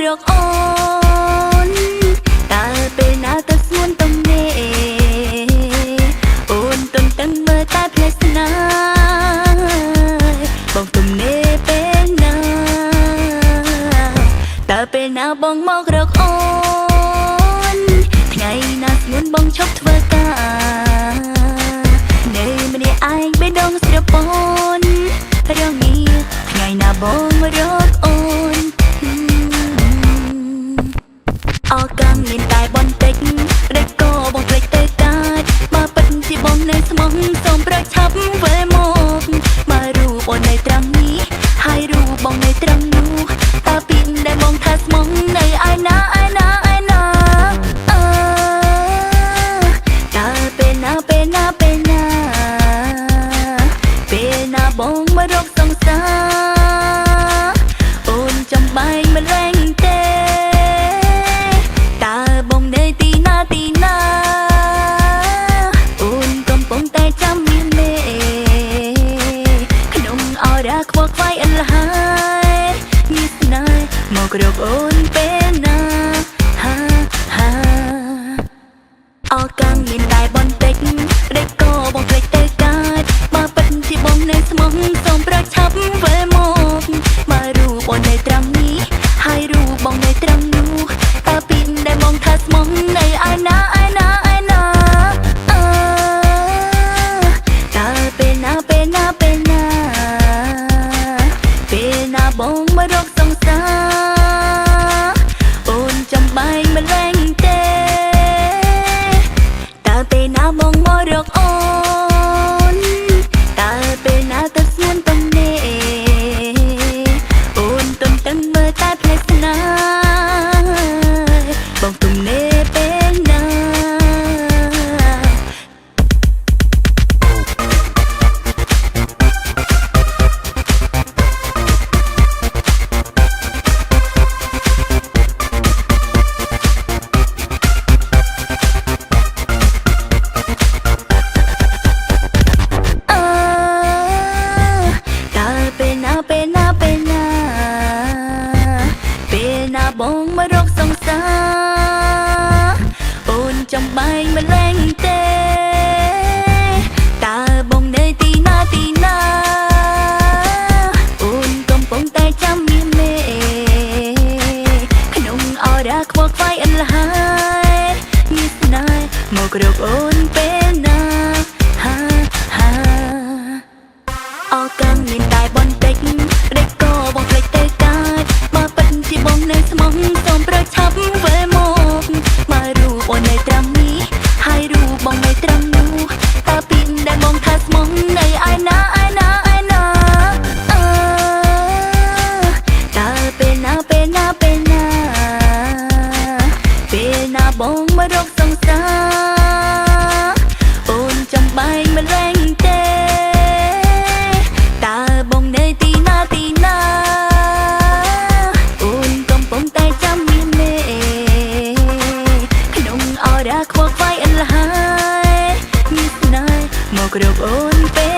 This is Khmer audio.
រកអូនតើពេលណាទៅស្ងួនទំនេរអូនទន្ទឹងមើលតែផ្លែស្នេហ៍បងទំនេរពេលណាតើពេលណាបងមករកអូនថ្ងៃណាស្ងួនបងឈប់ធ្វើការនៅម្នាក់ឯងបេះដូងស្រពន់រងាថ្ងៃណាបងរកអូនអរកាំមានតែបន្តិចឬក៏បងភ្លេចទៅកាចបើពិតជាបងនៅស្មោះសូមប្រឆាប់វិលមកមករូបអូននៅត្រង់នេះហើយរូបបងនៅត្រង់នោះតើពីដែលបងថាស្មោះនៅឯណាឯណាឯណាតើពេលណាពេលណាពេលណាពេលណាបងមករកសង្សារអូនចំបែងម្លែងទេតើបងនៅទីណាទីណាអូនកំពុងតែចាំមានមេក្នុងអរ៉ាខ្វល់ខ្វាយអលហើយមានស្នេហ៍មករកអូនពេលណាហាអរកាំមានតែបន្តិចឬក៏បងភ្លេចទៅកាចបើពិតជាបងនៅស្មោះសូមប្រឆាប់វិលមកមករូបអូននៅត្រង់នេះហើយរូបបងនៅត្រង់នោះតើពីដែលបងថាស្មោះនៅឯណាឯណាឯណាតើពេលណាពេលណាពេលណាពេលណាបងមករកសង្សារអូនចំបែងម្លែងទេតើពេលណាបងមករកអូនតើពេលណាទៅស្ងួនទំនេរអូនទន្ទឹងមើលតែផ្លែស្នេហ៍បងទំនេរពេលណាបងមករកសង្សារអូនចំបែងម្លែងទេតើបងនៅទីណាទីណាអូនកំពុងតែចាំមានមេក្នុងអរ៉ាខ្វល់ខ្វាយអលហើយមានស្នេហ៍មករកអូនពេលណាហាអរកាំមានតែបន្តិចឬក៏បងភ្លេចទៅកាចបើពិតជាបងនៅស្មោះសូមប្រឆាប់វិលមកមករូបអូននៅត្រង់នេះហើយរូបបងនៅត្រង់នោះតើពីដែលបងថាស្មោះនៅឯណាឯណាឯណាតើពេលណាពេលណាពេលណាពេលណាបងមករកសង្សារអូនចំបែងម្លែងទេតើបងនៅទីណាទីណាអូនកំពុងតែចាំមានមេក្នុងអរ៉ាខ្វល់ខ្វាយអលហើយមានស្នេហ៍មករកអូនពេល